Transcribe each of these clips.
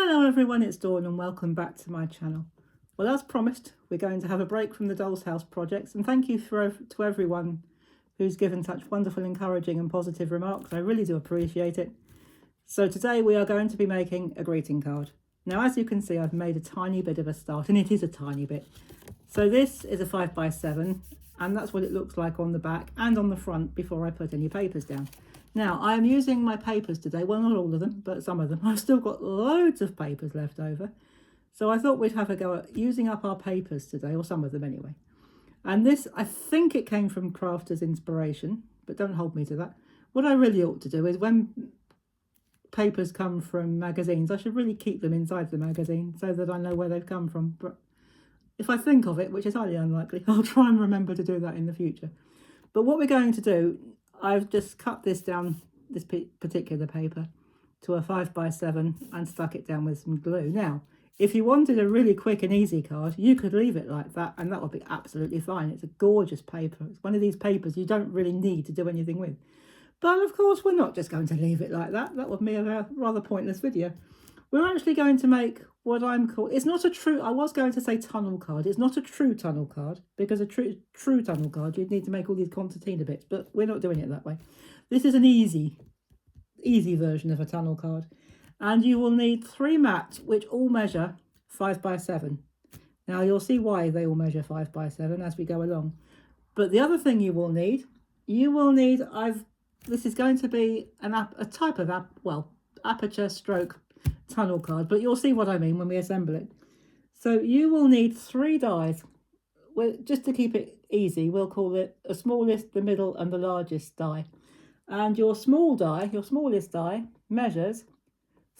Hello everyone, it's Dawn and welcome back to my channel. Well, as promised, we're going to have a break from the Doll's House projects, and thank you to everyone who's given such wonderful, encouraging and positive remarks. I really do appreciate it. So today we are going to be making a greeting card. Now, as you can see, I've made a tiny bit of a start, and it is a tiny bit. So this is a 5x7, and that's what it looks like on the back and on the front before I put any papers down. Now, I am using my papers today. Well, not all of them, but some of them. I've still got loads of papers left over. So I thought we'd have a go at using up our papers today, or some of them anyway. And this, I think it came from Crafters Inspiration, but don't hold me to that. What I really ought to do is when papers come from magazines, I should really keep them inside the magazine so that I know where they've come from. But if I think of it, which is highly unlikely, I'll try and remember to do that in the future. But what we're going to do, I've just cut this down, this particular paper, to a 5x7 and stuck it down with some glue. Now, if you wanted a really quick and easy card, you could leave it like that and that would be absolutely fine. It's a gorgeous paper. It's one of these papers you don't really need to do anything with. But of course, we're not just going to leave it like that. That would be a rather pointless video. We're actually going to make what I'm calling, it's not a true, I was going to say tunnel card. It's not a true tunnel card, because a true tunnel card, you'd need to make all these concertina bits, but we're not doing it that way. This is an easy version of a tunnel card. And you will need 3 mats, which all measure 5x7. Now you'll see why they all measure 5x7 as we go along. But the other thing you will need, this is going to be a type of aperture stroke tunnel card, but you'll see what I mean when we assemble it. So you will need 3 dies. Well, just to keep it easy, we'll call it the smallest, the middle and the largest die. And your small die, your smallest die, measures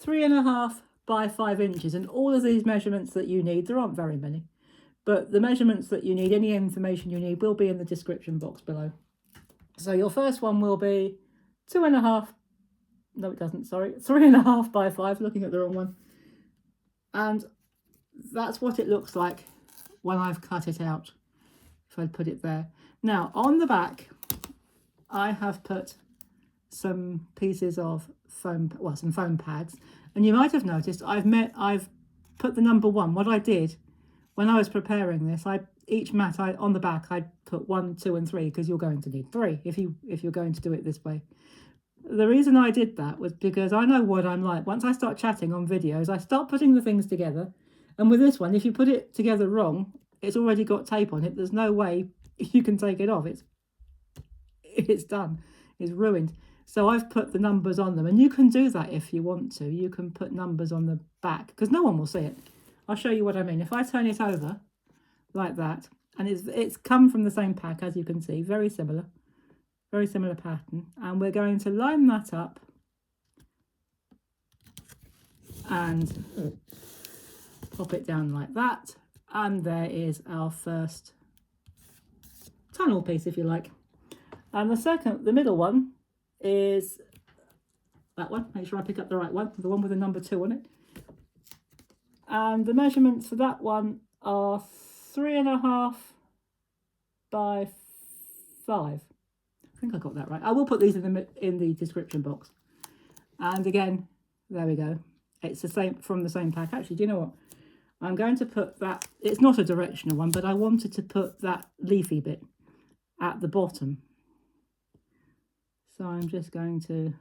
3.5 by 5 inches. And all of these measurements that you need, there aren't very many, but the measurements that you need, any information you need, will be in the description box below. So your first one will be 2.5, no it doesn't, sorry, 3.5 by 5, looking at the wrong one. And that's what it looks like when I've cut it out, if I put it there. Now on the back, I have put some pieces of foam, well, some foam pads, and you might have noticed I've put the number 1. What I did when I was preparing this, each mat on the back I put 1, 2 and 3, because you're going to need 3 if you're going to do it this way. The reason I did that was because I know what I'm like. Once I start chatting on videos, I start putting the things together, and with this one, if you put it together wrong, it's already got tape on it. There's no way you can take it off. It's done. It's ruined. So I've put the numbers on them, and you can do that if you want to. You can put numbers on the back because no one will see it. I'll show you what I mean. If I turn it over like that, and it's come from the same pack, as you can see, very similar pattern, and we're going to line that up and pop it down like that, and there is our first tunnel piece, if you like. And the middle one is that one. Make sure I pick up the right one, the one with the number 2 on it. And the measurements for that one are 3.5 by 5. I think I got that right. I will put these in the description box. And again, there we go. It's the same from the same pack. Actually, do you know what? I'm going to put that, it's not a directional one, but I wanted to put that leafy bit at the bottom. So I'm just going to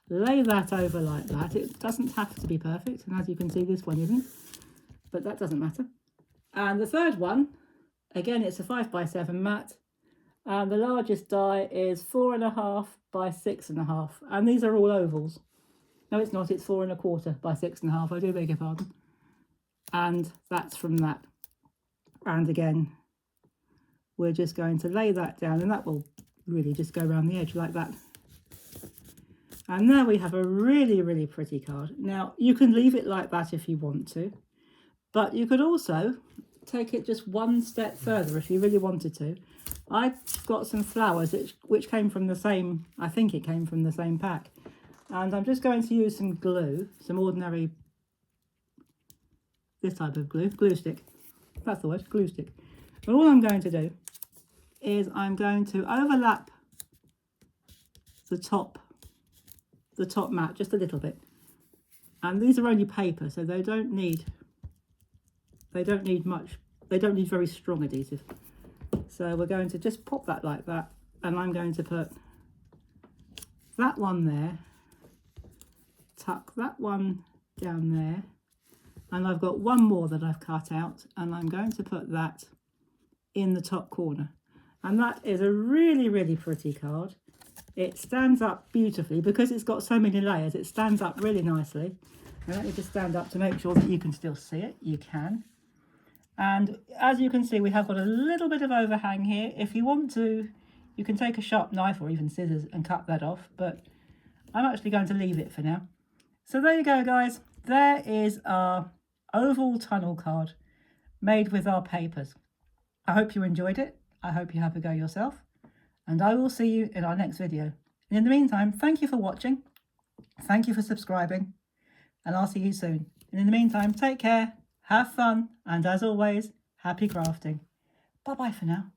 lay that over like that. It doesn't have to be perfect, and as you can see, this one isn't, but that doesn't matter. And the third one, again, it's a 5x7 mat, and the largest die is 4.5 by 6.5, and these are all ovals. No, it's not, it's 4.25 by 6.5, I do beg your pardon. And that's from that. And again, we're just going to lay that down, and that will really just go around the edge like that. And now we have a really, really pretty card. Now, you can leave it like that if you want to, but you could also take it just one step further if you really wanted to. I've got some flowers which came from the same, I think it came from the same pack. And I'm just going to use some glue, some ordinary, this type of glue stick. That's the word, glue stick. And all I'm going to do is I'm going to overlap the top mat just a little bit. And these are only paper, so they don't need much, they don't need very strong adhesive. So we're going to just pop that like that, and I'm going to put that one there, tuck that one down there, and I've got one more that I've cut out, and I'm going to put that in the top corner. And that is a really, really pretty card. It stands up beautifully because it's got so many layers. It stands up really nicely. And let me just stand up to make sure that you can still see it. You can. And as you can see, we have got a little bit of overhang here. If you want to, you can take a sharp knife or even scissors and cut that off, but I'm actually going to leave it for now. So there you go, guys. There is our oval tunnel card made with our papers. I hope you enjoyed it. I hope you have a go yourself, and I will see you in our next video. And in the meantime, thank you for watching. Thank you for subscribing, and I'll see you soon. And in the meantime, take care, have fun, and as always, happy crafting. Bye-bye for now.